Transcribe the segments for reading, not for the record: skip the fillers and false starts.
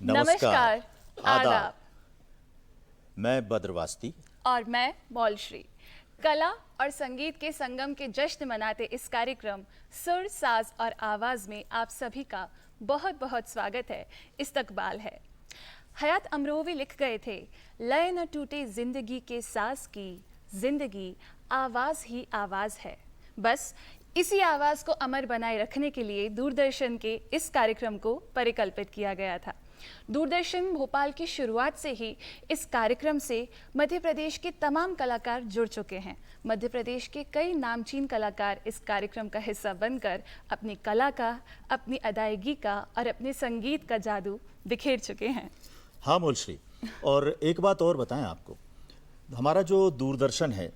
नमस्कार, आदाब। मैं बद्रवास्ती और मैं मौलश्री। कला और संगीत के संगम के जश्न मनाते इस कार्यक्रम सुर, साज और आवाज़ में आप सभी का बहुत बहुत स्वागत है, इस्तकबाल है। हयात अमरोवी लिख गए थे, लय न टूटे जिंदगी के साज की, जिंदगी आवाज़ ही आवाज़ है। बस इसी आवाज़ को अमर बनाए रखने के लिए दूरदर्शन के इस कार्यक्रम को परिकल्पित किया गया था। दूरदर्शन भोपाल की शुरुआत से ही इस कार्यक्रम से मध्य प्रदेश के तमाम कलाकार जुड़ चुके हैं। मध्य प्रदेश के कई नामचीन कलाकार इस कार्यक्रम का हिस्सा बनकर अपनी कला का, अपनी अदायगी का और अपने संगीत का जादू बिखेर चुके हैं। हाँ मोलश्री, और एक बात और बताएं आपको, हमारा जो दूरदर्शन है,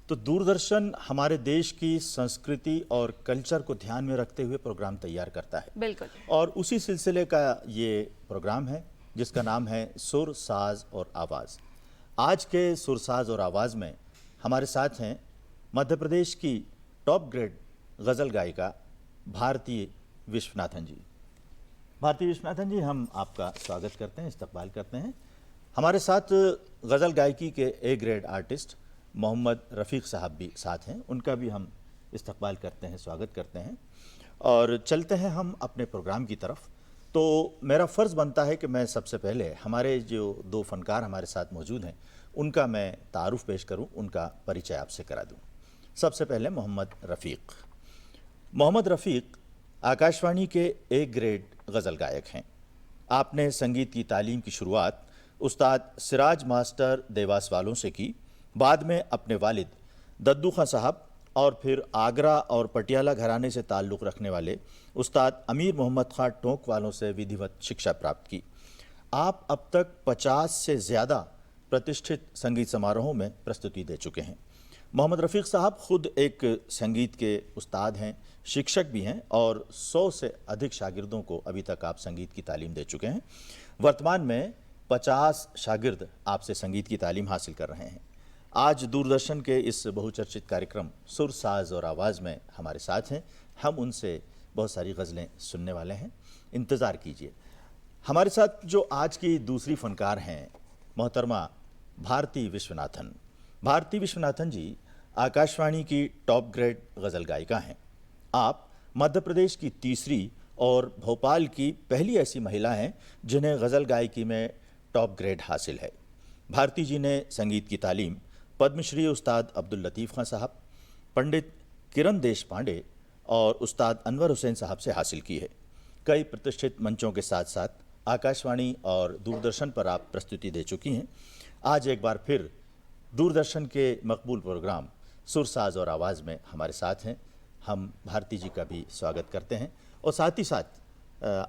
तो दूरदर्शन हमारे देश की संस्कृति और कल्चर को ध्यान में रखते हुए प्रोग्राम तैयार करता है। बिल्कुल। और उसी सिलसिले का ये प्रोग्राम है जिसका नाम है सुर, साज और आवाज़। आज के सुर, साज और आवाज़ में हमारे साथ हैं मध्य प्रदेश की टॉप ग्रेड गज़ल गायिका भारती विश्वनाथन जी। भारती विश्वनाथन जी, हम आपका स्वागत करते हैं, इस्तकबाल करते हैं। हमारे साथ गज़ल गायकी के ए ग्रेड आर्टिस्ट मोहम्मद रफ़ीक साहब भी साथ हैं, उनका भी हम इस्तकबाल करते हैं, स्वागत करते हैं। और चलते हैं हम अपने प्रोग्राम की तरफ। तो मेरा फ़र्ज़ बनता है कि मैं सबसे पहले हमारे जो दो फ़नकार हमारे साथ मौजूद हैं उनका मैं तारुफ़ पेश करूं, उनका परिचय आपसे करा दूं। सबसे पहले मोहम्मद रफ़ीक। मोहम्मद रफ़ीक आकाशवाणी के ए ग्रेड गज़ल गायक हैं। आपने संगीत की तालीम की शुरुआत उस्ताद सिराज मास्टर देवास वालों से की, बाद में अपने वालिद दद्दू खां साहब और फिर आगरा और पटियाला घराने से ताल्लुक़ रखने वाले उस्ताद अमीर मोहम्मद खां टोंक वालों से विधिवत शिक्षा प्राप्त की। आप अब तक 50 से ज़्यादा प्रतिष्ठित संगीत समारोहों में प्रस्तुति दे चुके हैं। मोहम्मद रफ़ीक साहब खुद एक संगीत के उस्ताद हैं, शिक्षक भी हैं और 100 से अधिक शागिर्दों को अभी तक आप संगीत की तालीम दे चुके हैं। वर्तमान में 50 शागिर्द आपसे संगीत की तालीम हासिल कर रहे हैं। आज दूरदर्शन के इस बहुचर्चित कार्यक्रम सुर, साज और आवाज़ में हमारे साथ हैं। हम उनसे बहुत सारी गज़लें सुनने वाले हैं, इंतज़ार कीजिए। हमारे साथ जो आज की दूसरी फ़नकार हैं मोहतरमा भारती विश्वनाथन। भारती विश्वनाथन जी आकाशवाणी की टॉप ग्रेड गज़ल गायिका हैं। आप मध्य प्रदेश की तीसरी और भोपाल की पहली ऐसी महिला हैं जिन्हें गज़ल गायकी में टॉप ग्रेड हासिल है। भारती जी ने संगीत की तालीम पद्मश्री उस्ताद अब्दुल लतीफ़ खां साहब, पंडित किरण देश पांडे और उस्ताद अनवर हुसैन साहब से हासिल की है। कई प्रतिष्ठित मंचों के साथ साथ आकाशवाणी और दूरदर्शन पर आप प्रस्तुति दे चुकी हैं। आज एक बार फिर दूरदर्शन के मकबूल प्रोग्राम सुर, साज और आवाज़ में हमारे साथ हैं। हम भारती जी का भी स्वागत करते हैं और साथ ही साथ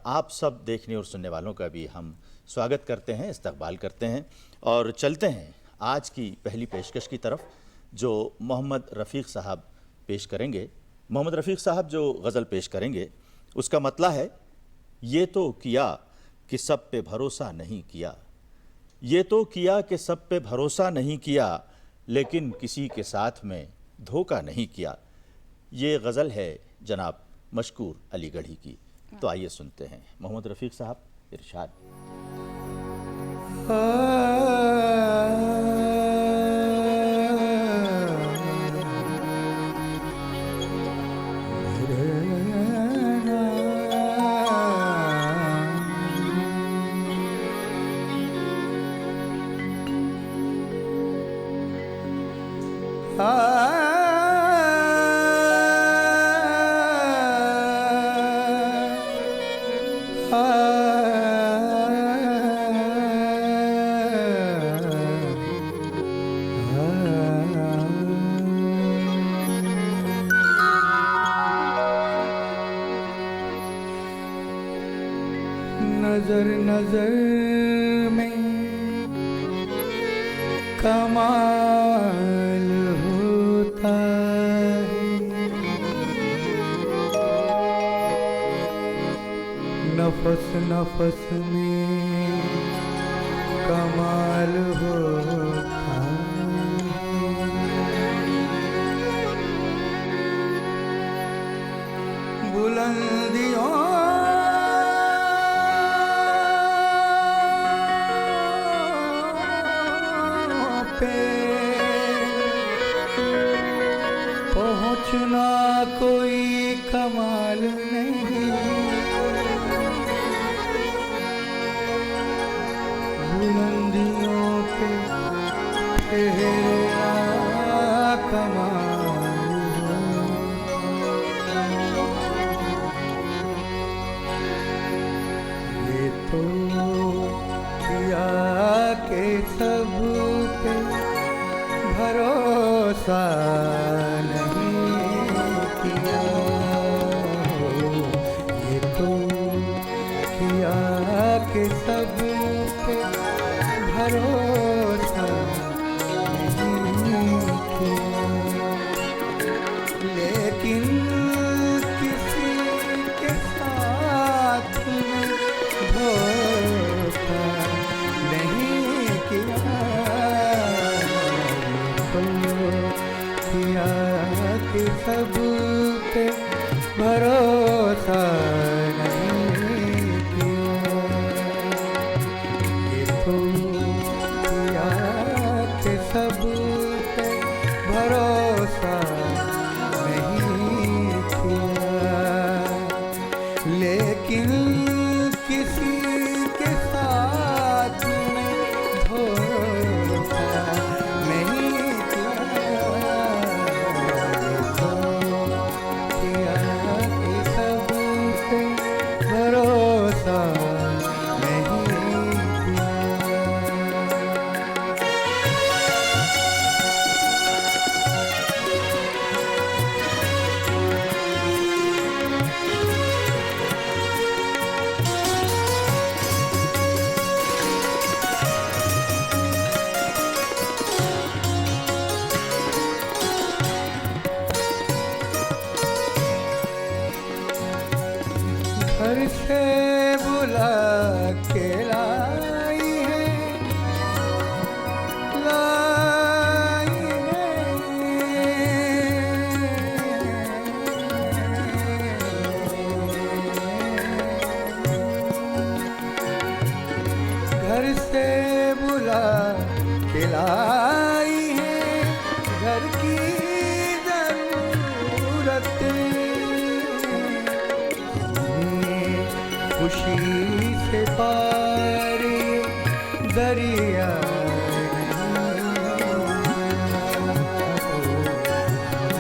आप सब देखने और सुनने वालों का भी हम स्वागत करते हैं, इस्तकबाल करते हैं। और चलते हैं आज की पहली पेशकश की तरफ जो मोहम्मद रफ़ीक साहब पेश करेंगे। मोहम्मद रफ़ीक साहब जो गज़ल पेश करेंगे उसका मतला है, ये तो किया कि सब पे भरोसा नहीं किया, ये तो किया कि सब पे भरोसा नहीं किया, लेकिन किसी के साथ में धोखा नहीं किया। ये गज़ल है जनाब मशकूर अलीगढ़ी की। तो आइए सुनते हैं मोहम्मद रफ़ीक साहब, इरशाद। नजर नजर में कमाल होता है, नफस नफस में कमाल होता है, बुलंदियों कोई कमाल नहीं, बुलंदियों पे तेरा कमाल है। ये तो किया के सब पे भरोसा नहीं किया हो। ये तो किया के सब पे भरोसा नहीं किया, लेकिन किसी के साथ में धोखा नहीं किया। किया कि सब पे भरोसा नहीं किया। ये तो किया कि सब पे भरोसा नहीं किया, लेकिन किसी के साथ में धोखा नहीं किया। ये तो किया कि सब पे भरोसा नहीं किया। घर से बुला के लाई है, लाई है। घर से बुला के लाई है, घर की जरूरत खुशी से पारी दरिया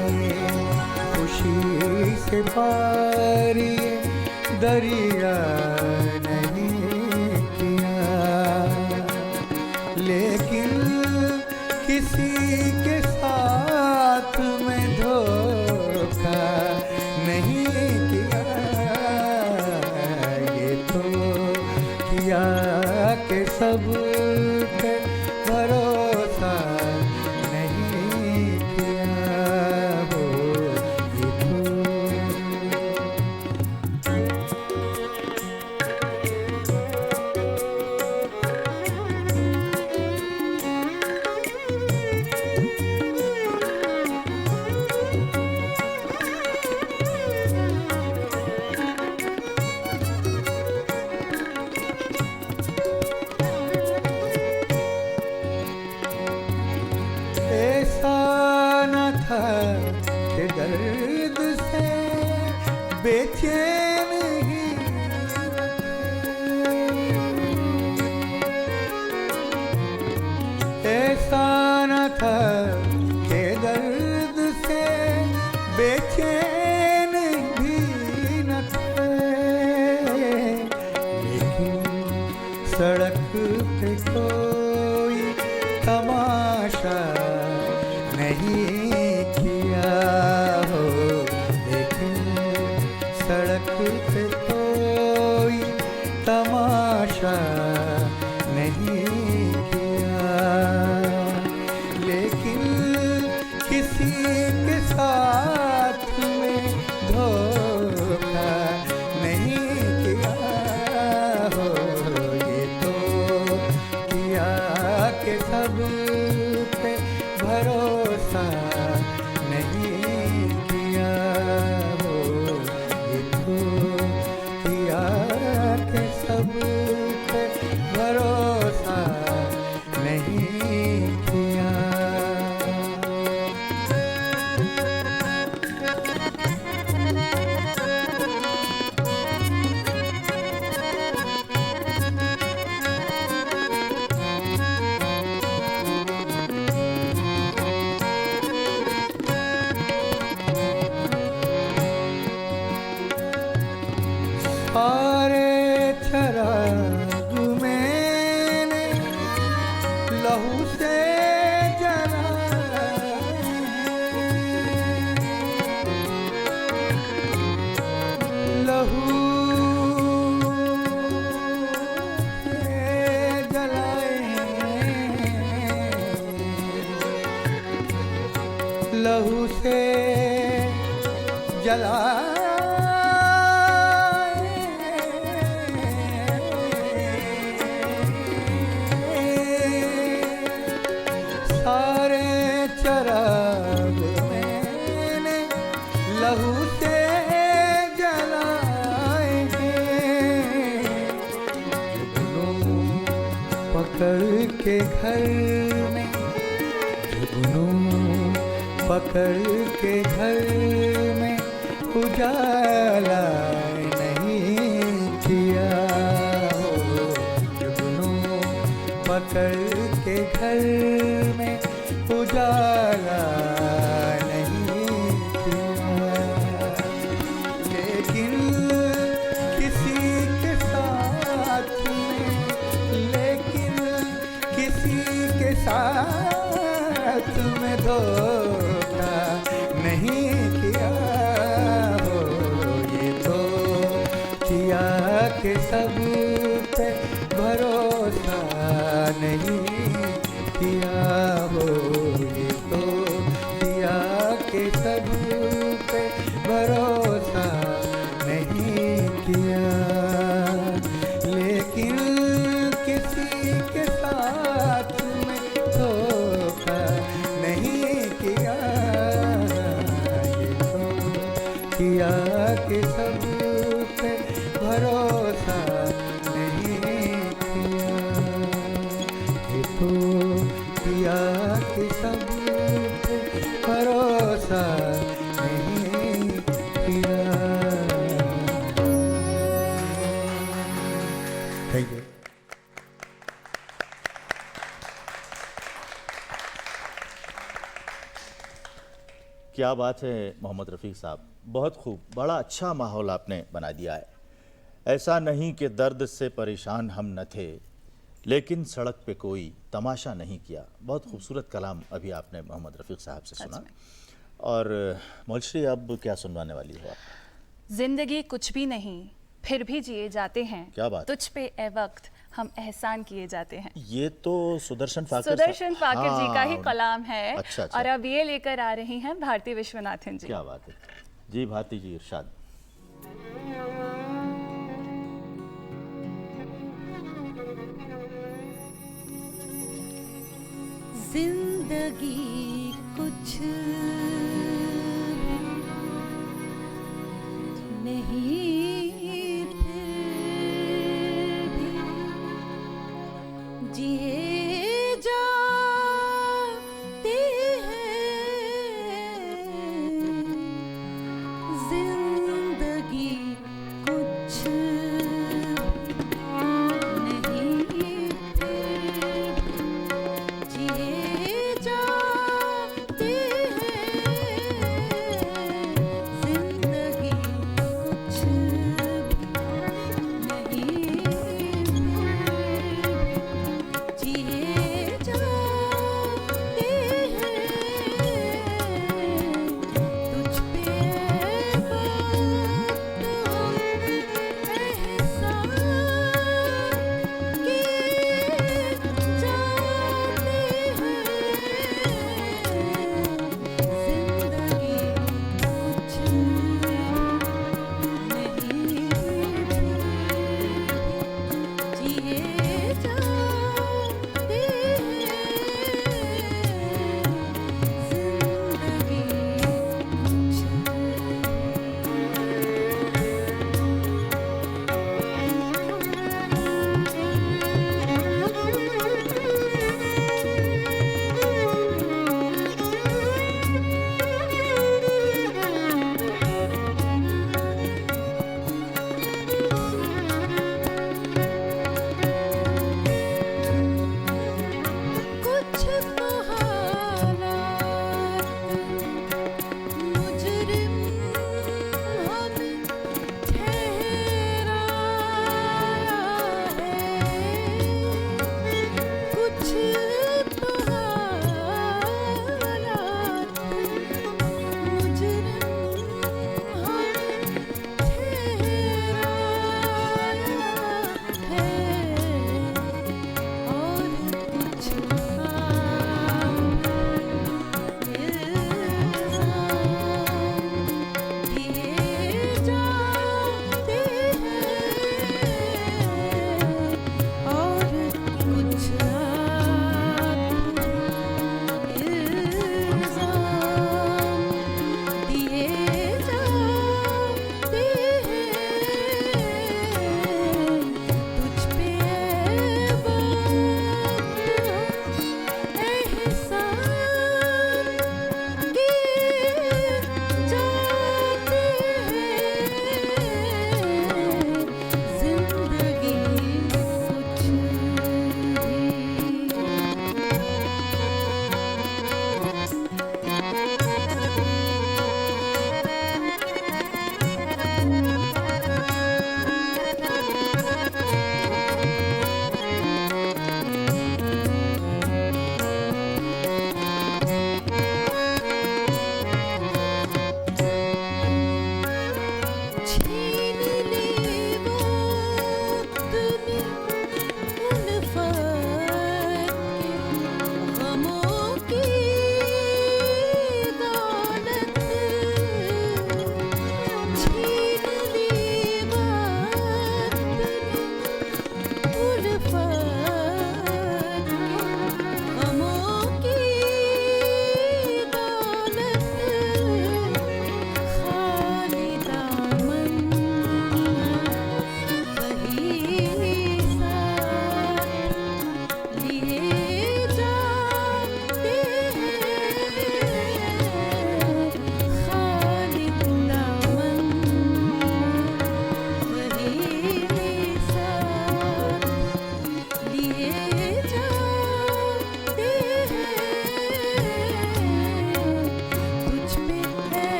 नहीं, खुशी से पारी दरिया नहीं किया, लेकिन किसी के साथ में धोखा नहीं किया। ये तो किया के सब पे भरोसा नहीं किया हो। ये तो ऐसा न था कि दर्द से बेचैन ही ऐसा न था कि दर्द से बेचैन भी न थे, लेकिन सड़क पे कोई तमाशा नहीं किया हो, लेकिन सड़क पे कोई तमाशा नहीं किया, लेकिन किसी के साथ में धोखा नहीं किया हो। ये तो किया के सब पे भरोसा नहीं किया हो। ये तो किया के सब पे भरोसा नहीं किया। लहू से जलाए, सारे चराग मैंने लहू से जलाए हैं। जुगनू पकड़ के घर में, जुगनू पकड़ के घर में उजाला नहीं किया हो। जुगनू पकड़ के घर में उजाला नहीं किया, लेकिन किसी के साथ में, लेकिन किसी के साथ में धोखा नहीं किया हो। ये तो किया कि सब पे भरोसा नहीं किया हो। ये तो किया कि सब पे भरोसा नहीं किया, लेकिन किसी के साथ में धोखा नहीं किया। ये तो किया कि सब पे भरोसा नहीं किया। ये तो किया कि सब पे भरोसा नहीं किया। Thank you. क्या बात है मोहम्मद रफ़ीक साहब, बहुत खूब, बड़ा अच्छा माहौल आपने बना दिया है। ऐसा नहीं कि दर्द से परेशान हम न थे, लेकिन सड़क पे कोई तमाशा नहीं किया। बहुत खूबसूरत कलाम अभी आपने मोहम्मद रफ़ीक साहब से सुना। और मौलश्री, अब क्या सुनवाने वाली हो आप? जिंदगी कुछ भी नहीं फिर भी जिए जाते हैं, क्या बात? तुझ पे ए वक्त हम एहसान किए जाते हैं। ये तो सुदर्शन फाकिर सुदर्शन फाकिर जी का ही हाँ, कलाम है। अच्छा, अच्छा। और अब ये लेकर आ रही हैं भारती विश्वनाथन जी। क्या बात है जी। भारती जी, इरशाद। जिंदगी कुछ नहीं फिर भी जिए जाते हैं। जिंदगी कुछ नहीं फिर जिए जाते हैं। जिंदगी कुछ नहीं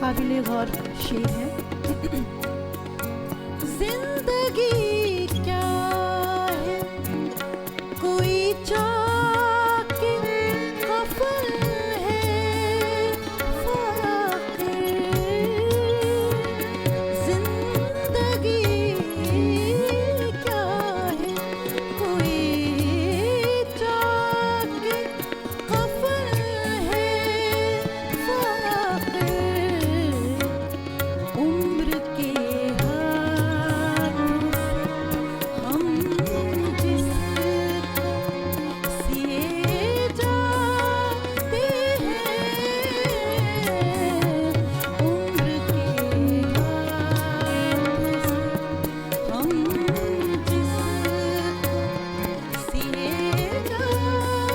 काबिल गौर शेर है। जिंदगी क्या है, कोई चाके कफन है फाकिर। जिंदगी क्या है, कोई चाके कफन है फाकिर। उम्र के हाथों से हम जिसको सिए जाते हैं। उम्र के हाथों से हम जिसको सिए जाते हैं।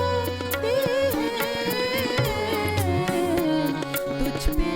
तुझ पे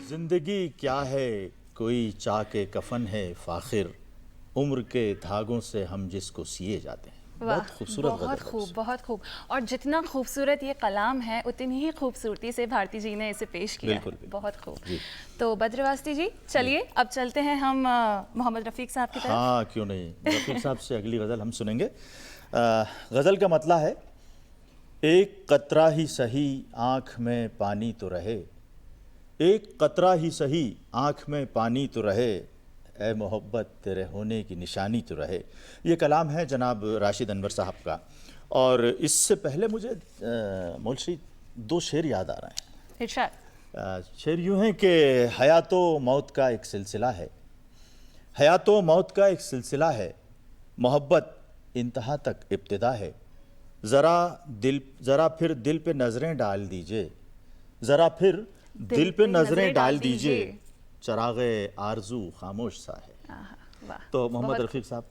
जिंदगी क्या है, कोई चाके कफन है फाखिर। उम्र के धागों से हम जिसको सिए जाते हैं। बहुत खूबसूरत बहुत गज़ल है। खूब, बहुत खूब। और जितना खूबसूरत ये कलाम है उतनी ही खूबसूरती से भारती जी ने इसे पेश किया बिल्कुल, है। बिल्कुल। बहुत खूब। जी। तो बद्रवास्ती जी चलिए अब चलते हैं हम मोहम्मद रफ़ीक साहब की तरफ। हाँ, क्यों नहीं। रफ़ीक साहब से अगली गज़ल हम सुनेंगे। गज़ल का मतला है, एक कतरा ही सही आँख में पानी तो रहे। एक कतरा ही सही आँख में पानी तो रहे, ए मोहब्बत तेरे होने की निशानी तो रहे। ये कलाम है जनाब राशिद अनवर साहब का। और इससे पहले मुझे मौलवी दो शेर याद आ रहे हैं। इरशाद। शेर यूँ हैं कि हयातो मौत का एक सिलसिला है, हयातो मौत का एक सिलसिला है, मोहब्बत इंतहा तक इब्तिदा है। ज़रा फिर दिल पे नज़रें डाल दीजिए, ज़रा फिर दिल पे नज़रें डाल दीजिए, चराग़े आरज़ू खामोश सा है। आहा, वाह। तो मोहम्मद बहुत रफ़ीक साहब।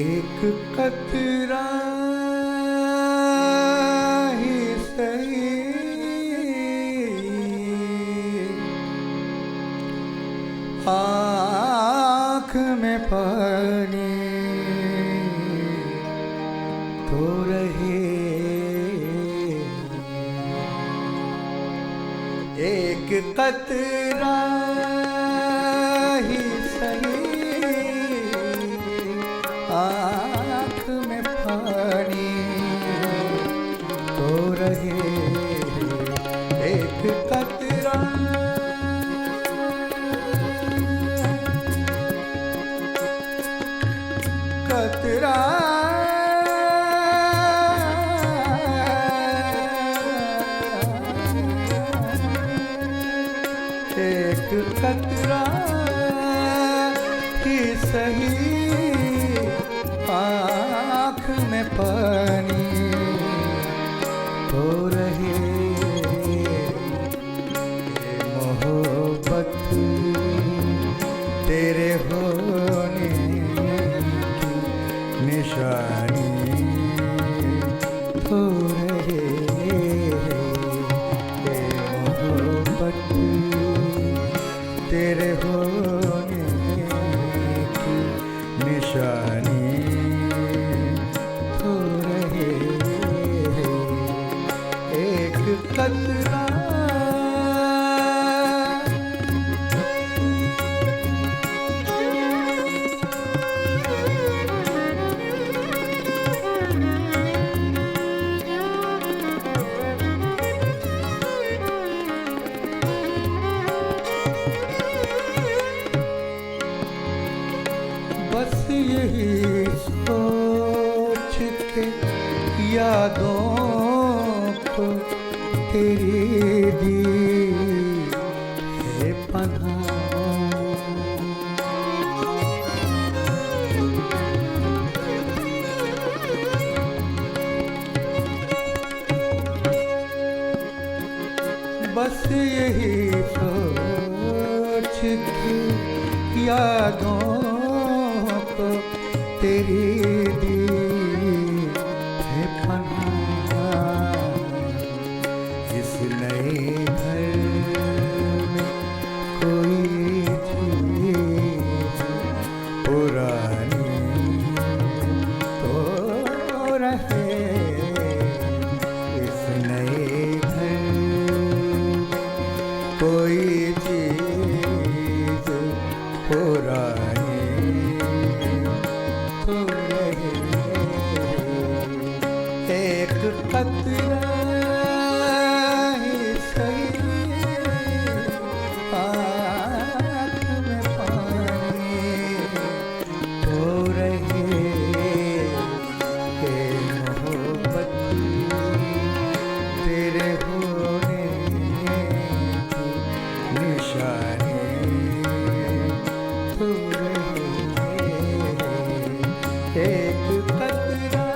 एक कतरा ही सही आँख में पानी तो रहे, एक कतरा ही सही आँख में पानी तो रहे, एक कतरा कतरा एक कतरा ही सही आँख में पानी तो रहे, ये मोहब्बत तेरे होने की निशानी तो रहे, ये मोहब्बत तेरे होने की निशानी तो रहे, एक कतरा बस यही सोच के यादों को तेरी दी है पनाह, बस यही सोच के यादों को तेरी दी है पनाह, इस नए घर में कोई चीज पुरानी तो रहे, इस नए घर में कोई चीज पुरानी तो रहे, एक कतरा ही सही आँख में पानी तो रहे, ये मोहब्बत तेरे होने की निशानी तो रहे, एक कतरा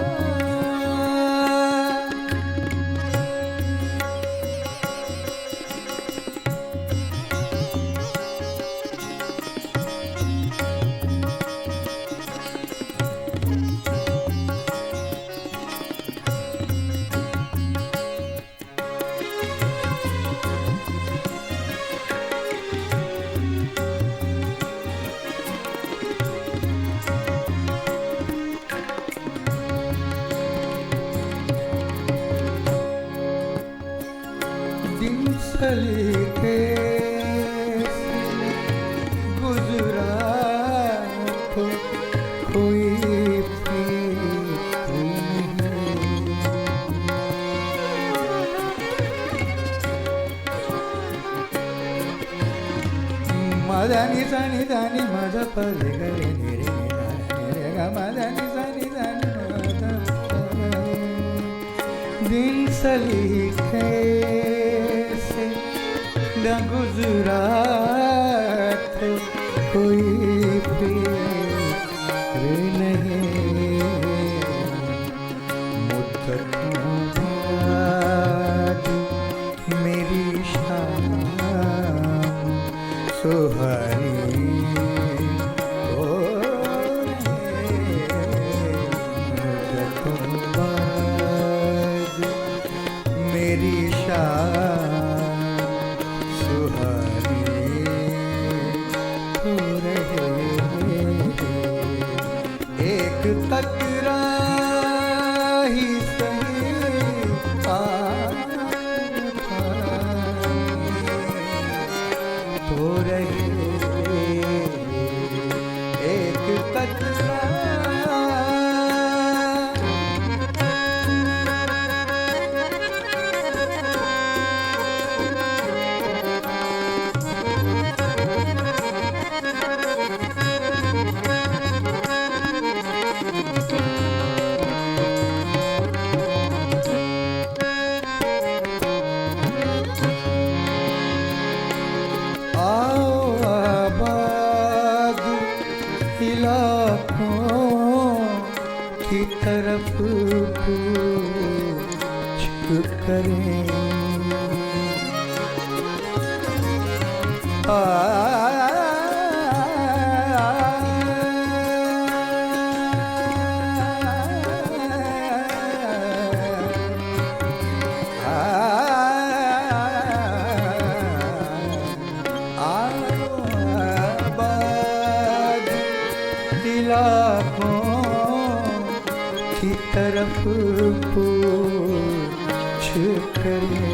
दिन सलीके से गुजरा तो कोई प्रीत नहीं, मदनी सनी दानी मद पद गरे निरे निरे ग मदनी सनी दानी मद दिन सलीके से न गुजरा तो कोई प्रीत नहीं, मुद्दतों बाद मेरी शाम सुहानी हो रहे, सुहानी हो रहे, एक कतरा ही सही हो रहे, एक कतरा आओ आबाद इलाकों की तरफ कूच करें, आबाद इलाकों की तरफ पूछ करें,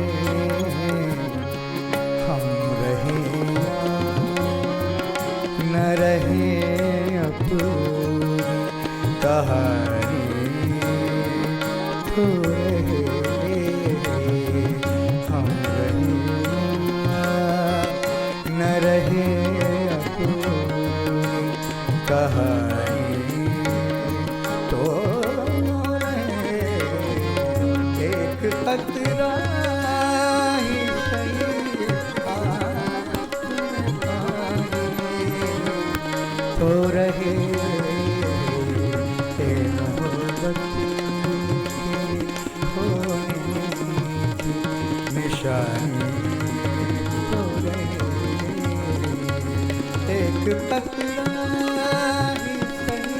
हम रहे न रहे अपनी कहानी तो रहे, हम रहे न रहे अपनी कहानी तो रहे, एक कतरा ही सही तो रहे, ये मोहब्बत होने की निशानी तो रहे, एक कतरा ही सही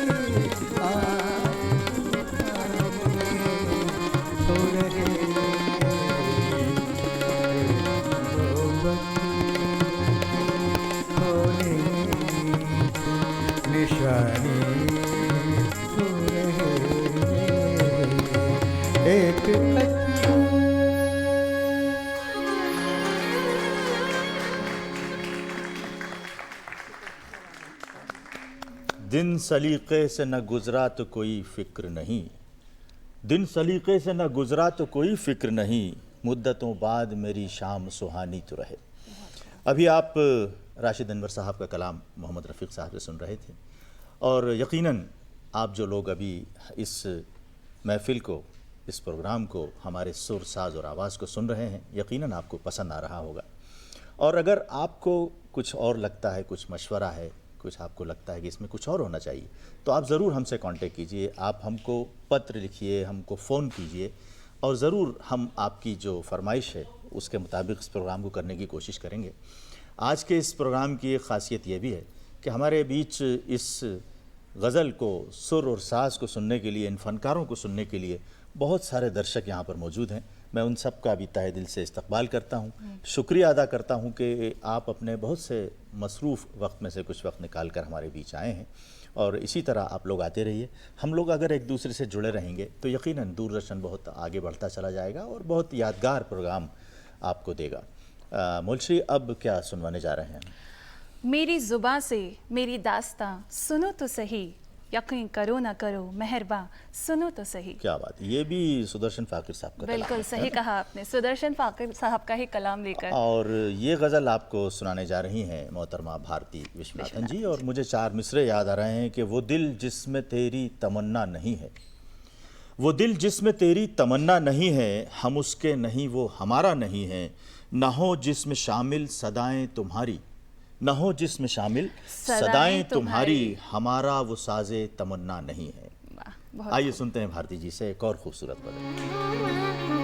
तो रहे, मोहब्बत होने की निशानी तो रहे, एक कतरा दिन सलीके से न गुजरा तो कोई फिक्र नहीं, दिन सलीके से न गुजरा तो कोई फिक्र नहीं, मुद्दतों बाद मेरी शाम सुहानी तो रहे। अभी आप राशिद अनवर साहब का कलाम मोहम्मद रफ़ीक साहब से सुन रहे थे, और यकीनन आप जो लोग अभी इस महफ़िल को, इस प्रोग्राम को, हमारे सुर साज और आवाज़ को सुन रहे हैं, यकीनन आपको पसंद आ रहा होगा। और अगर आपको कुछ और लगता है, कुछ मशवरा है, कुछ आपको लगता है कि इसमें कुछ और होना चाहिए, तो आप ज़रूर हमसे कांटेक्ट कीजिए, आप हमको पत्र लिखिए, हमको फ़ोन कीजिए, और ज़रूर हम आपकी जो फरमाइश है उसके मुताबिक इस प्रोग्राम को करने की कोशिश करेंगे। आज के इस प्रोग्राम की एक ख़ासियत ये भी है कि हमारे बीच इस गज़ल को, सुर और साज़ को सुनने के लिए, इन फ़नकारों को सुनने के लिए बहुत सारे दर्शक यहाँ पर मौजूद हैं। मैं उन सब का भी तहे दिल से इस्तकबाल करता हूँ, शुक्रिया अदा करता हूँ कि आप अपने बहुत से मसरूफ़ वक्त में से कुछ वक्त निकाल कर हमारे बीच आए हैं, और इसी तरह आप लोग आते रहिए। हम लोग अगर एक दूसरे से जुड़े रहेंगे तो यकीनन दूरदर्शन बहुत आगे बढ़ता चला जाएगा और बहुत यादगार प्रोग्राम आपको देगा। मुलशी, अब क्या सुनवाने जा रहे हैं? मेरी ज़ुबां से मेरी दास्तां सुनो तो सही, यकीन करो ना करो मेहरबां सुनो तो सही। क्या बात, ये भी सुदर्शन फ़ाकिर साहब का कलाम बिल्कुल है, सही कहा आपने, सुदर्शन फ़ाकिर साहब का ही कलाम लेकर। और ये गज़ल आपको सुनाने जा रही हैं मोहतरमा भारती विश्वनाथन जी। और मुझे चार मिसरे याद आ रहे हैं कि वो दिल जिसमें तेरी तमन्ना नहीं है, वो दिल जिसमें तेरी तमन्ना नहीं है, हम उसके नहीं वो हमारा नहीं है, न हो जिसमें शामिल सदाएं तुम्हारी, न हो जिसमें शामिल सदाएं तुम्हारी, हमारा वो साजे तमन्ना नहीं है। वाह, बहुत आइए सुनते हैं भारती जी से एक और खूबसूरत गज़ल।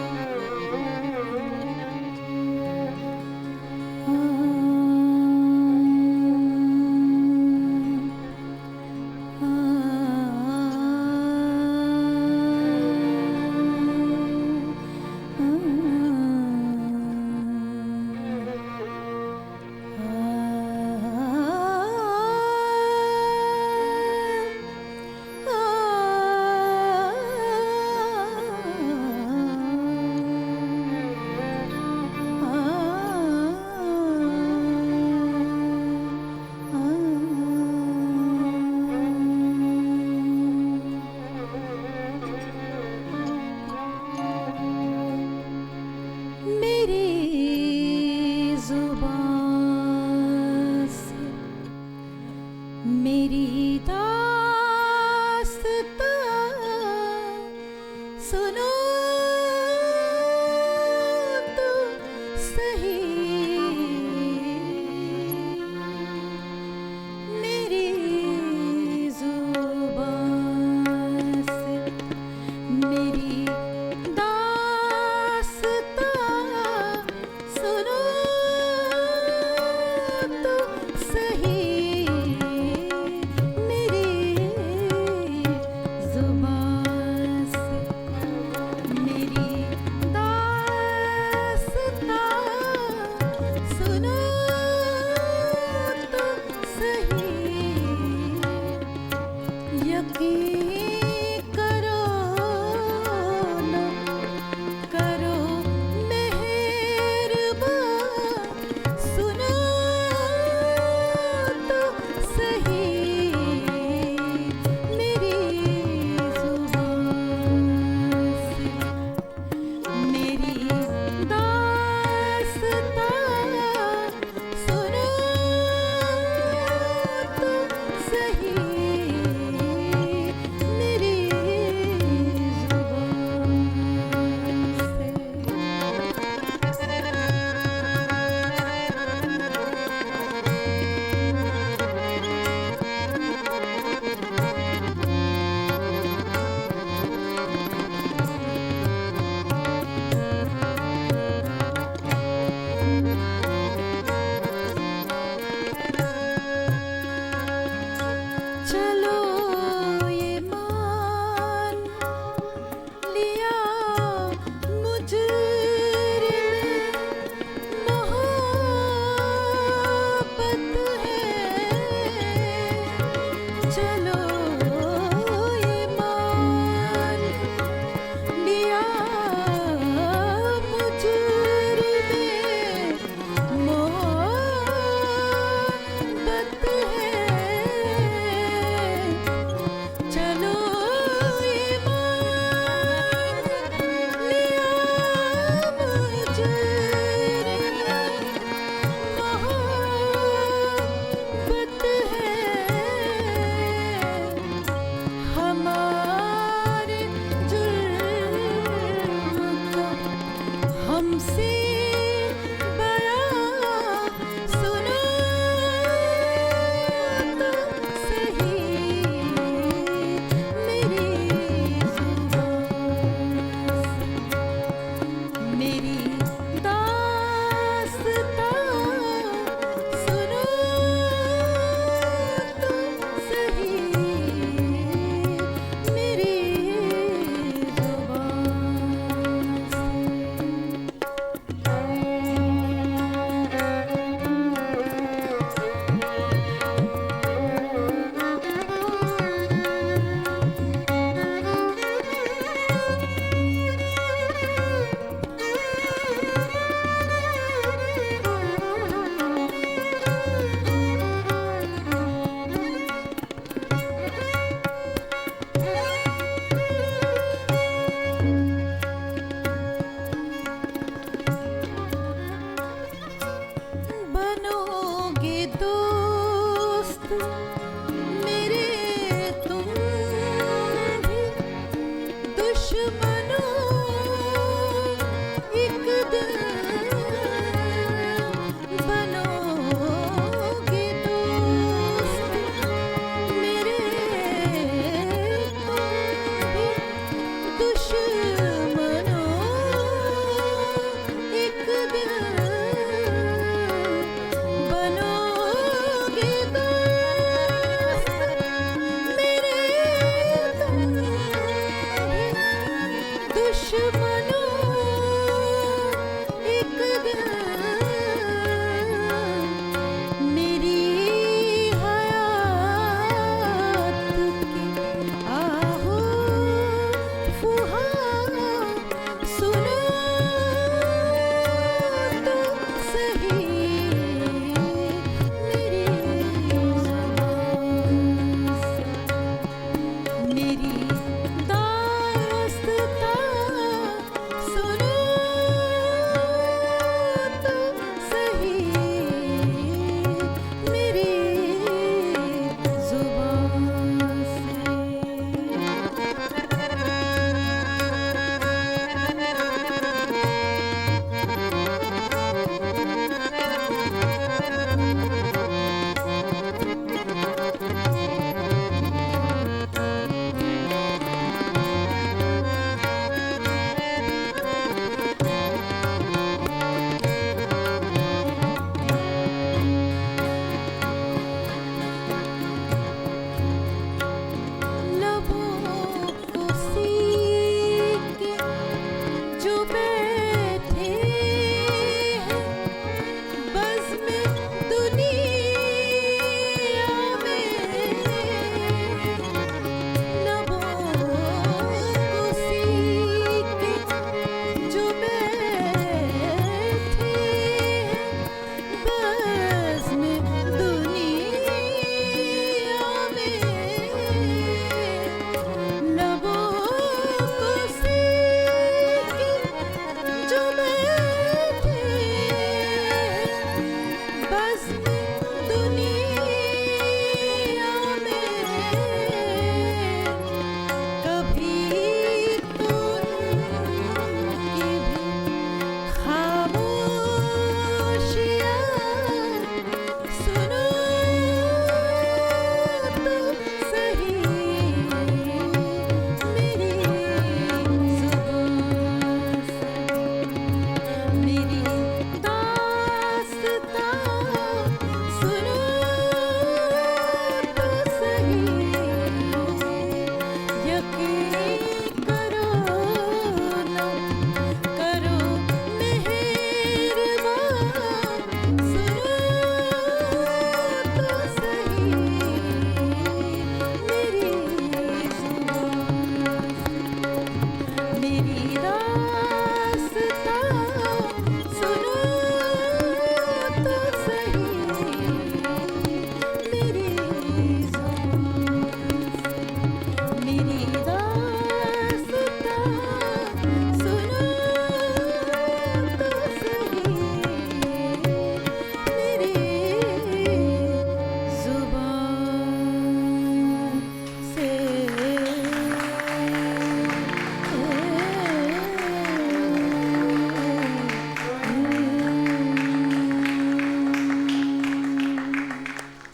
सही मेरी जुबान से मेरी दास्तां सुनो तो सही मेरी जुबान से मेरी दास्तां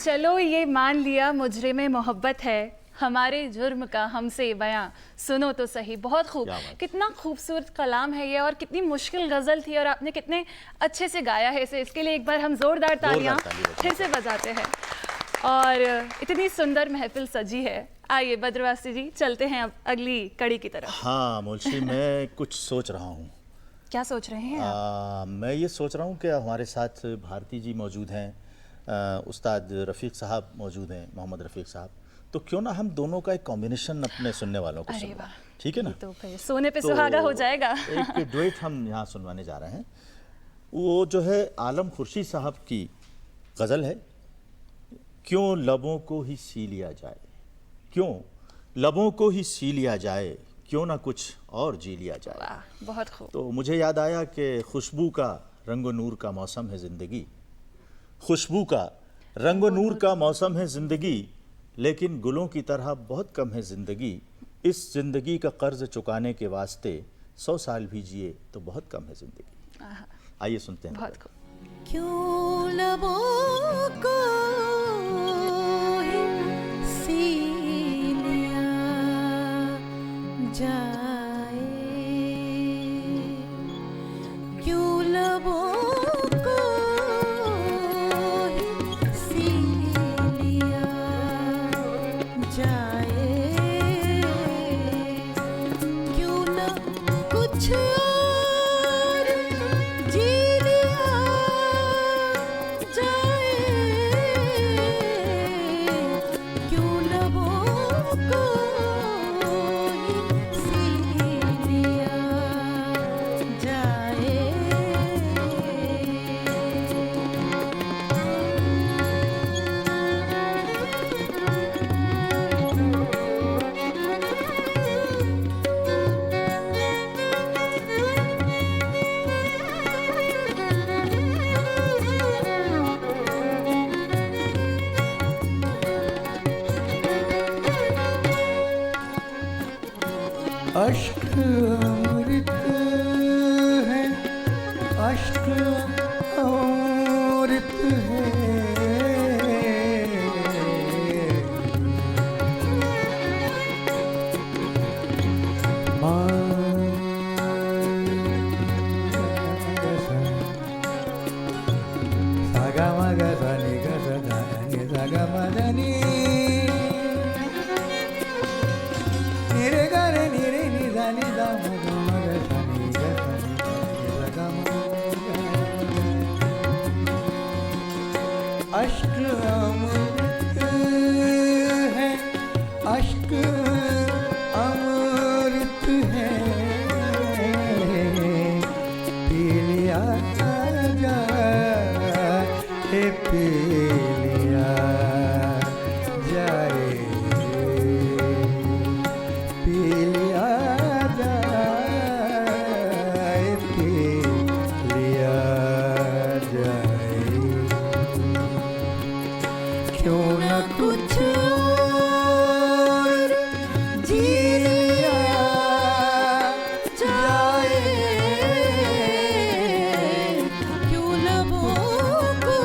चलो ये मान लिया मुजरिम मोहब्बत है, हमारे जुर्म का हमसे बयां सुनो तो सही। बहुत खूब, क्या बात। कितना खूबसूरत कलाम है ये, और कितनी मुश्किल गज़ल थी, और आपने कितने अच्छे से गाया है इसे। इसके लिए एक बार हम ज़ोरदार तालियां ताली बजाते फिर से बजाते हैं। और इतनी सुंदर महफिल सजी है। आइए बद्रवासी जी, चलते हैं अब अगली कड़ी की तरफ। हाँ मुलशी, मैं कुछ सोच रहा हूँ। क्या सोच रहे हैं आप? मैं ये सोच रहा हूँ कि हमारे साथ भारती जी मौजूद हैं, उस्ताद रफ़ीक साहब मौजूद हैं, मोहम्मद रफ़ीक साहब। तो क्यों ना हम दोनों का एक कॉम्बिनेशन अपने सुनने वालों को अरे सुनवाएं, वाह, ठीक है ना? ये तो फिर सोने पे तो सुहागा हो जाएगा। एक डुएट हम यहाँ सुनवाने जा रहे हैं। वो जो है आलम खुर्शीद साहब की गज़ल है, क्यों लबों को ही सी लिया जाए, क्यों लबों को ही सी लिया जाए, क्यों ना कुछ और जी लिया जाए। वाह, बहुत खूब। तो मुझे याद आया कि खुशबू का रंग व नूर का मौसम है ज़िंदगी, खुशबू का रंग व नूर का मौसम है ज़िंदगी, लेकिन गुलों की तरह बहुत कम है ज़िंदगी। इस ज़िंदगी का कर्ज चुकाने के वास्ते 100 साल भी जिए तो बहुत कम है ज़िंदगी। आहा, आइए सुनते हैं। बहुत खूब। क्यों लबों को ही सी लिया जाए, क्यों लबों को ही सी लिया जाए, क्यों न कुछ और जी लिया जाए, क्यों लबों को ही सी लिया जाए। अश्क अमृत है, अश्क अमृत है, सागा मागा सा नि गा सा गा नि सा गा मा दा नि, नि रे गा रे नि रे नि दा नि दा मा गा सा नि गा सा नि गा नि सा गा मा गा। अश्क अमृत है, अश्क अमृत है, पी लिया जाए, पी लिया जाए, पी लिया जाए, पी लिया जाए, क्यों न कुछ और जी लिया जाए, क्यों लबों को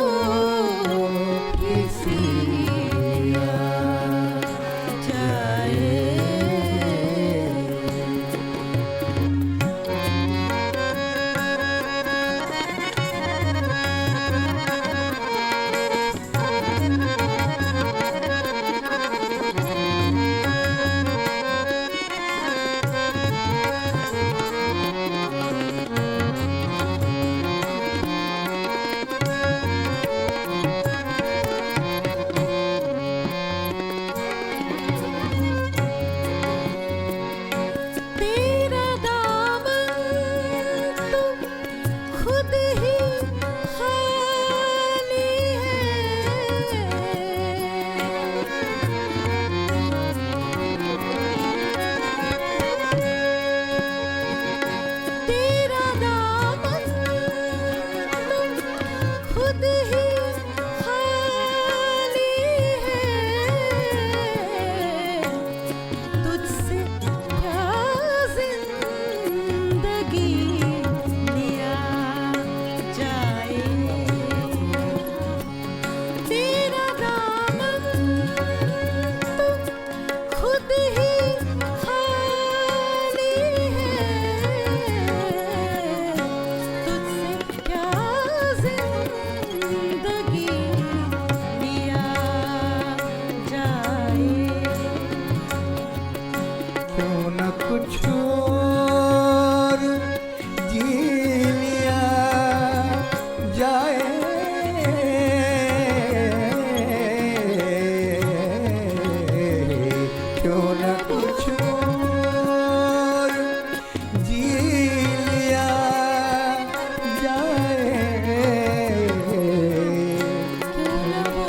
क्यों न वो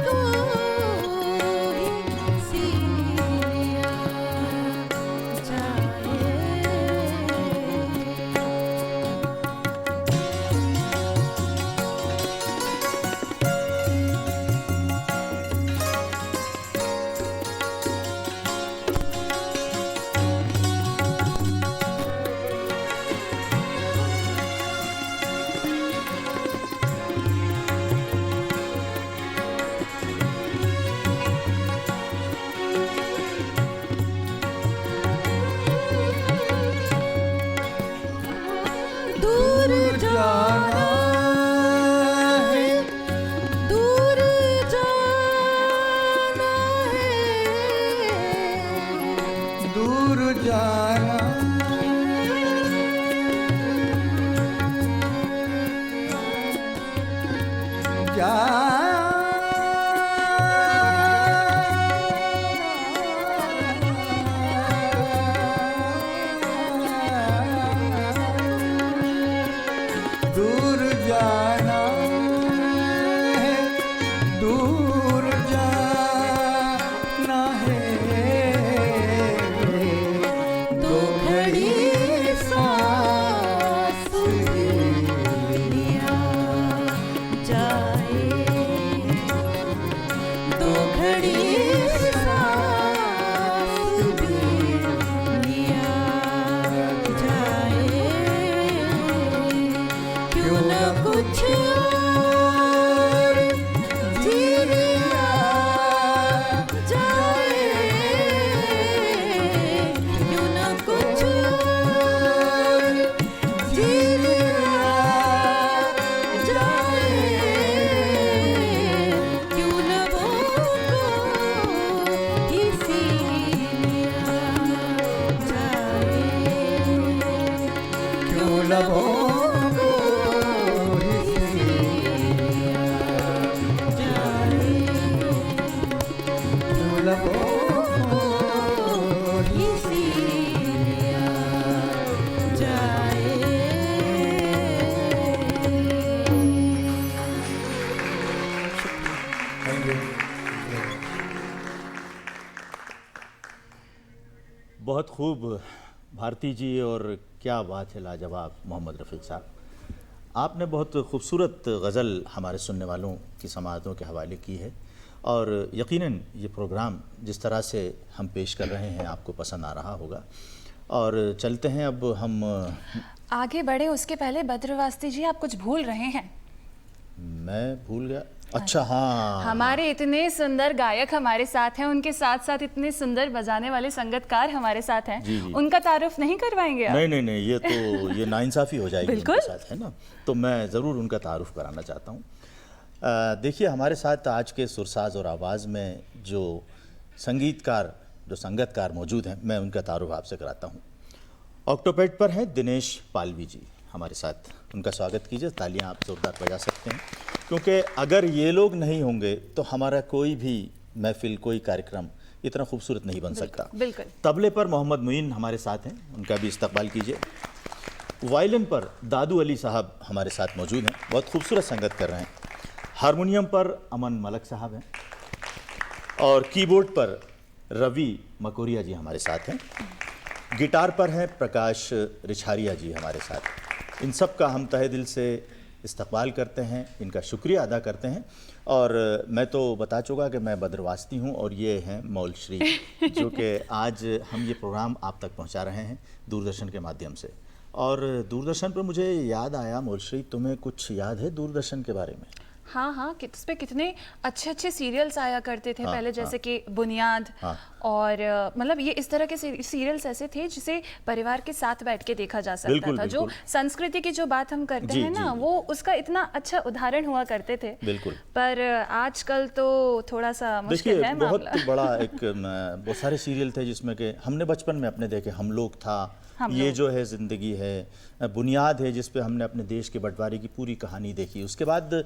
कोई सी लिया जाए। दूर जाना है, दूर जाना है, दूर जाना दूर जाना है, दूर जाना है, दो घड़ी सांस लिया जाए, दो घड़ी सांस लिया जाए। क्यों न कुछ और जी लिया जाए, क्यों न कुछ और जी लिया जाए, क्यों न वो कोई सी लिया जाए, क्यों लबों को क्यों लबों को इसी लिया जाए। Thank you. बहुत खूब भारती जी, और क्या बात है लाजवाब मोहम्मद रफ़ीक साहब। आपने बहुत खूबसूरत गज़ल हमारे सुनने वालों की समाअतों के हवाले की है, और यकीनन ये प्रोग्राम जिस तरह से हम पेश कर रहे हैं आपको पसंद आ रहा होगा। और चलते हैं अब हम। आगे बढ़े उसके पहले बद्रवास्ती जी, आप कुछ भूल रहे हैं। मैं भूल गया। अच्छा, हाँ, हमारे इतने सुंदर गायक हमारे साथ हैं, उनके साथ साथ इतने सुंदर बजाने वाले संगीतकार हमारे साथ हैं। जी, जी। उनका तारुफ नहीं करवाएंगे आप? नहीं नहीं नहीं, ये तो ये नाइंसाफ़ी हो जाएगी बिल्कुल। उनके साथ, है ना। तो मैं ज़रूर उनका तारुफ कराना चाहता हूँ। देखिए, हमारे साथ आज के सुरसाज और आवाज़ में जो संगीतकार, जो संगतकार मौजूद हैं, मैं उनका तारुफ आपसे कराता हूँ। ऑक्टोपैड पर हैं दिनेश पालवी जी हमारे साथ, उनका स्वागत कीजिए। तालियां आप ज़ोरदार बजा सकते हैं, क्योंकि अगर ये लोग नहीं होंगे तो हमारा कोई भी महफिल, कोई कार्यक्रम इतना खूबसूरत नहीं बन सकता। बिल्कुल। तबले पर मोहम्मद मुइन हमारे साथ हैं, उनका भी इस्तकबाल कीजिए। वायलिन पर दादू अली साहब हमारे साथ मौजूद हैं, बहुत खूबसूरत संगत कर रहे हैं। हारमोनियम पर अमन मलक साहब हैं, और कीबोर्ड पर रवि मकोरिया जी हमारे साथ हैं। गिटार पर हैं प्रकाश रिछारिया जी हमारे साथ। इन सब का हम तहे दिल से इस्तकबाल करते हैं, इनका शुक्रिया अदा करते हैं। और मैं तो बता चुका कि मैं बद्रवास्ती हूँ, और ये हैं मौल श्री, जो कि आज हम ये प्रोग्राम आप तक पहुँचा रहे हैं दूरदर्शन के माध्यम से। और दूरदर्शन पर मुझे याद आया, मौल श्री, तुम्हें कुछ याद है दूरदर्शन के बारे में? हाँ हाँ, उस पर कितने अच्छे अच्छे सीरियल्स आया करते थे हाँ, पहले, जैसे हाँ। कि बुनियाद। हाँ। और मतलब ये इस तरह के सीरियल्स ऐसे थे जिसे परिवार के साथ बैठ के देखा जा सकता बिल्कुल, था। जो बिल्कुल। संस्कृति की जो बात हम करते जी, हैं ना, जी। वो उसका इतना अच्छा उदाहरण हुआ करते थे। बिल्कुल। पर आजकल तो थोड़ा सा मुश्किल देखिए, है बहुत मामला। बड़ा बहुत सारे सीरियल थे जिसमें कि हमने बचपन में अपने देखे। हम लोग था, हम ये लोग। जो है ज़िंदगी है, बुनियाद है, जिस पे हमने अपने देश के बंटवारे की पूरी कहानी देखी। उसके बाद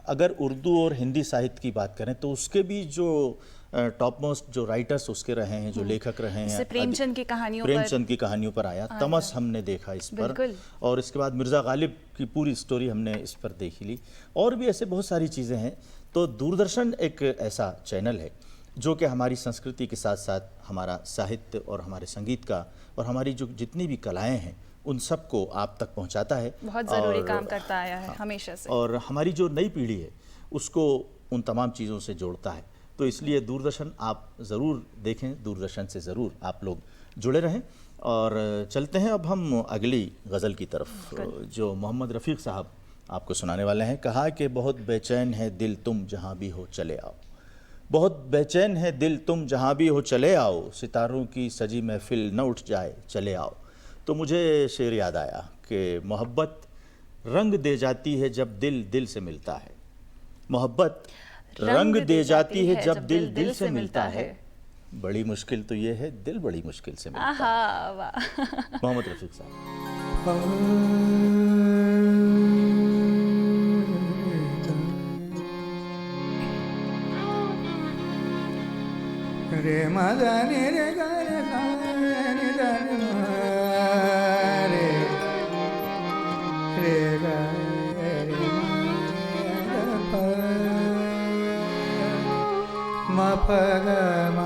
अगर उर्दू और हिंदी साहित्य की बात करें तो उसके भी जो टॉप मोस्ट जो राइटर्स उसके रहे हैं, जो लेखक रहे हैं, जैसे प्रेमचंद की कहानियों पर। प्रेमचंद की कहानियों पर आया, तमस हमने देखा इस पर। बिल्कुल। और इसके बाद मिर्ज़ा गालिब की पूरी स्टोरी हमने इस पर देख ली, और भी ऐसे बहुत सारी चीज़ें हैं। तो दूरदर्शन एक ऐसा चैनल है जो कि हमारी संस्कृति के साथ साथ हमारा साहित्य और हमारे संगीत का और हमारी जो जितनी भी कलाएं हैं उन सबको आप तक पहुंचाता है। बहुत ज़रूरी और- काम करता आया है हमेशा से। और हमारी जो नई पीढ़ी है उसको उन तमाम चीज़ों से जोड़ता है। तो इसलिए दूरदर्शन आप ज़रूर देखें, दूरदर्शन से ज़रूर आप लोग जुड़े रहें। और चलते हैं अब हम अगली गज़ल की तरफ, जो मोहम्मद रफ़ीक साहब आपको सुनाने वाले हैं। कहा कि बहुत बेचैन है दिल तुम जहाँ भी हो चले आओ, बहुत बेचैन है दिल तुम जहाँ भी हो चले आओ, सितारों की सजी महफिल न उठ जाए चले आओ। तो मुझे शेर याद आया कि मोहब्बत रंग दे जाती है जब दिल दिल से मिलता है, मोहब्बत रंग दे जाती है जब दिल दिल से मिलता है, बड़ी मुश्किल तो ये है दिल बड़ी मुश्किल से मिलता है। आहा वाह। मोहम्मद रफ़ीक साहब। रे मदा नि रे गा रे सा नि दा नि मा रे रे गा रे मा प म प ग म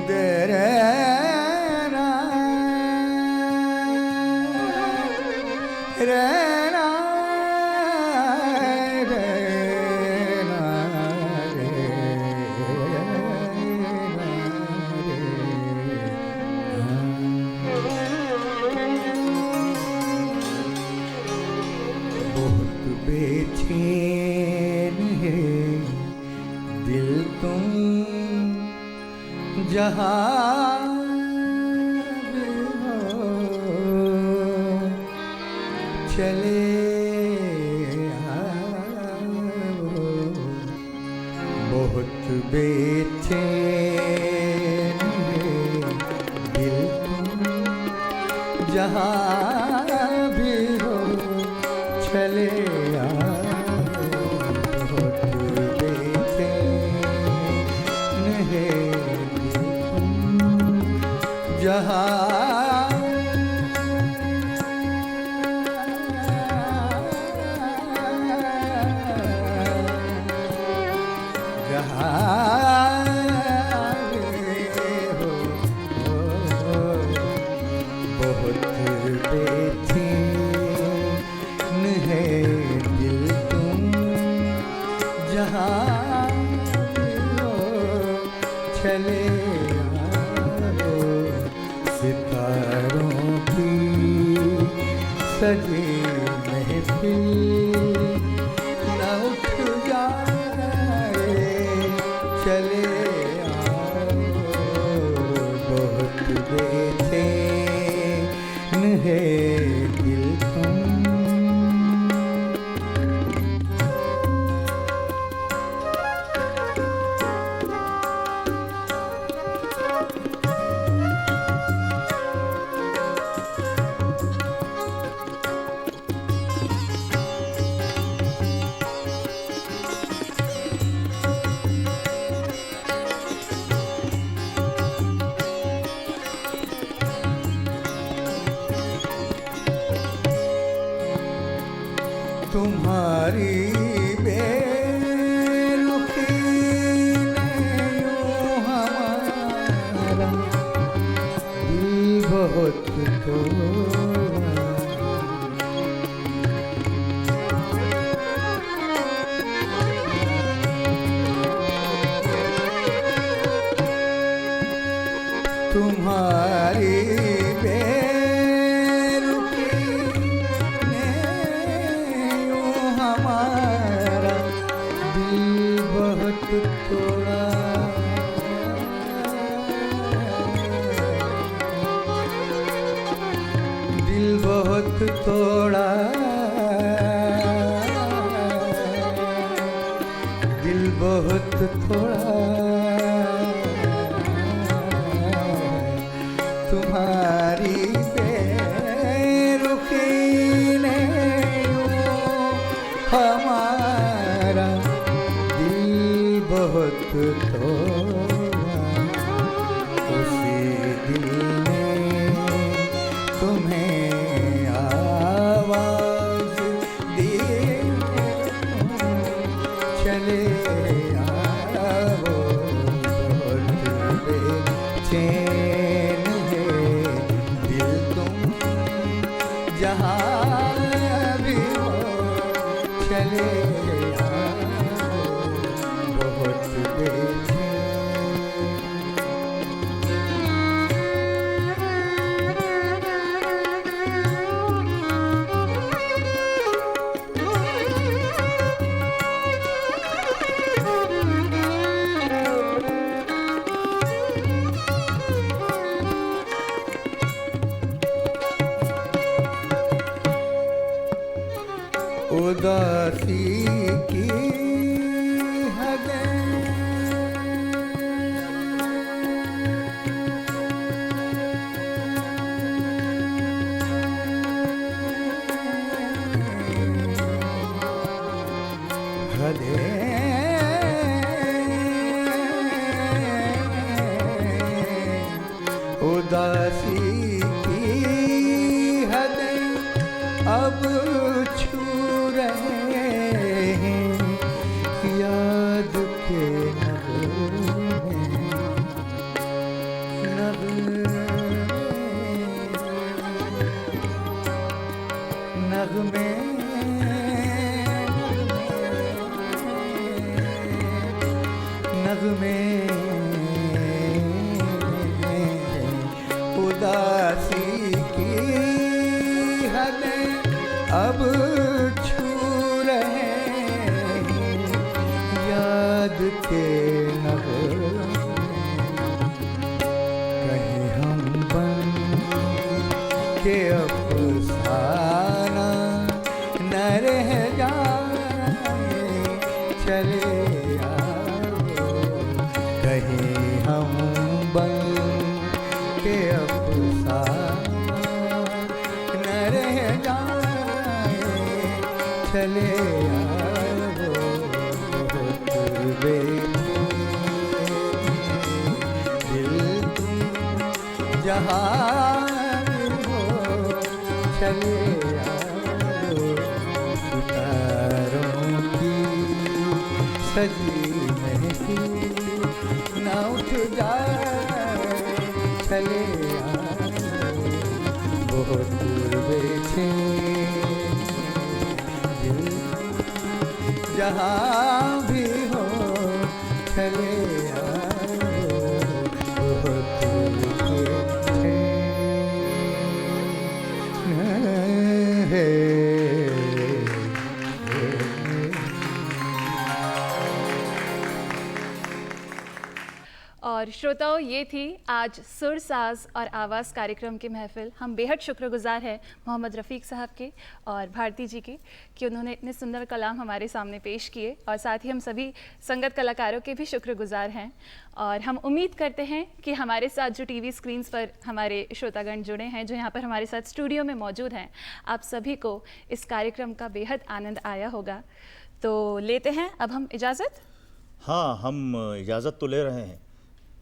दे रे ना रे ना रे ना बहुत बेचैन है दिल तुम जहाँ भी हो चले आओ, बहुत बेचैन है दिल तुम जहाँ भी हो चले आओ, बहुत बेचैन है दिल तुम जहाँ बहुत बेचैन है दिल तुम जहाँ भी हो चले आओ, सितारों की सजी महफिल न उठ जाए चले आओ, बहुत बेचैन है दिल तुम। तुम्हारी बेरुखी ने यूं हमारा दिल बहुत तोड़ा, तुम्हारी बेरुखी ने यूं हमारा दिल बहुत तोड़ा, दिल बहुत तोड़ा, दिल बहुत तोड़ा, तुम्हारी बेरुखी ने यूं हमारा दिल बहुत तोड़ा, उदासी की हदें उदासी की हदें अब छू रहे हैं याद के नगमे नगमे उदासी की हदें अब छू रहे हैं याद के नगमे कहीं हम बन के अफसाना न रह जाए चले कहीं हम बन के अफसाना न रह जाए चले आओ बहुत दिल तुम जहाँ हो चले आओ सितारों की सजी महफिल न उठ जाए चले आओ बहुत बेचैन दिल जहाँ भी हो चले आओ बहुत बेचैन है। और श्रोताओं, ये थी आज सुर साज और आवाज़ कार्यक्रम की महफिल। हम बेहद शुक्रगुजार हैं मोहम्मद रफ़ीक साहब के और भारती जी के कि उन्होंने इतने सुंदर कलाम हमारे सामने पेश किए, और साथ ही हम सभी संगत कलाकारों के भी शुक्रगुजार हैं। और हम उम्मीद करते हैं कि हमारे साथ जो टीवी स्क्रीन्स पर हमारे श्रोतागण जुड़े हैं, जो यहाँ पर हमारे साथ स्टूडियो में मौजूद हैं, आप सभी को इस कार्यक्रम का बेहद आनंद आया होगा। तो लेते हैं अब हम इजाज़त। हाँ, हम इजाज़त तो ले रहे हैं,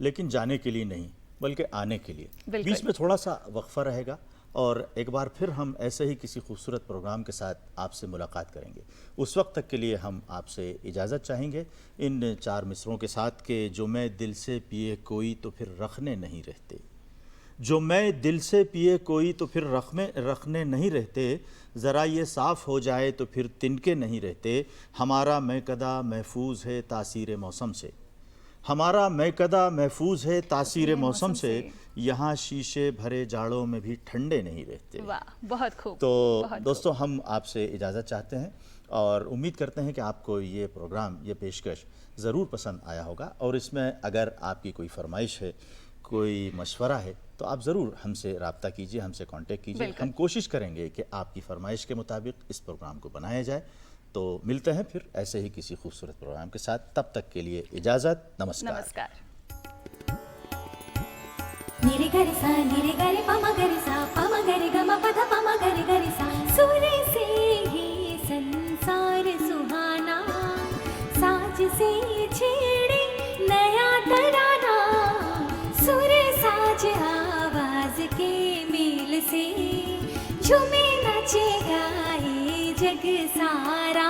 लेकिन जाने के लिए नहीं बल्कि आने के लिए। बिल्कुल। बीच में थोड़ा सा वक्फा रहेगा और एक बार फिर हम ऐसे ही किसी खूबसूरत प्रोग्राम के साथ आपसे मुलाकात करेंगे। उस वक्त तक के लिए हम आपसे इजाज़त चाहेंगे इन चार मिसरों के साथ के जो मैं दिल से पिए कोई तो फिर रखने नहीं रहते, जो मैं दिल से पिए कोई तो फिर रखने नहीं रहते, ज़रा ये साफ़ हो जाए तो फिर तिनके नहीं रहते, हमारा मैकदा महफूज है तासीर मौसम से, हमारा मैकदा महफूज है तासीर मौसम से, यहाँ शीशे भरे जाड़ों में भी ठंडे नहीं रहते। वाह, बहुत खूब। तो बहुत दोस्तों, हम आपसे इजाज़त चाहते हैं और उम्मीद करते हैं कि आपको ये प्रोग्राम, ये पेशकश ज़रूर पसंद आया होगा। और इसमें अगर आपकी कोई फरमाइश है, कोई मशवरा है, तो आप ज़रूर हमसे रब्ता कीजिए, हमसे कांटेक्ट कीजिए। हम कोशिश करेंगे कि आपकी फरमाइश के मुताबिक इस प्रोग्राम को बनाया जाए। तो मिलते हैं फिर ऐसे ही किसी खूबसूरत प्रोग्राम के साथ। तब तक के लिए इजाज़त। नमस्कार। नमस्कार। निरे गरे सा निरे गरे पमा गरे सा पमा गरे गमा पधा पमा गरे गरे सा, सूर्य से ही संसार सुहाना, साज से छेड़े नया तराना, सूर्य साज आवाज के मेल से झूमे नाचे गाए जग सारा।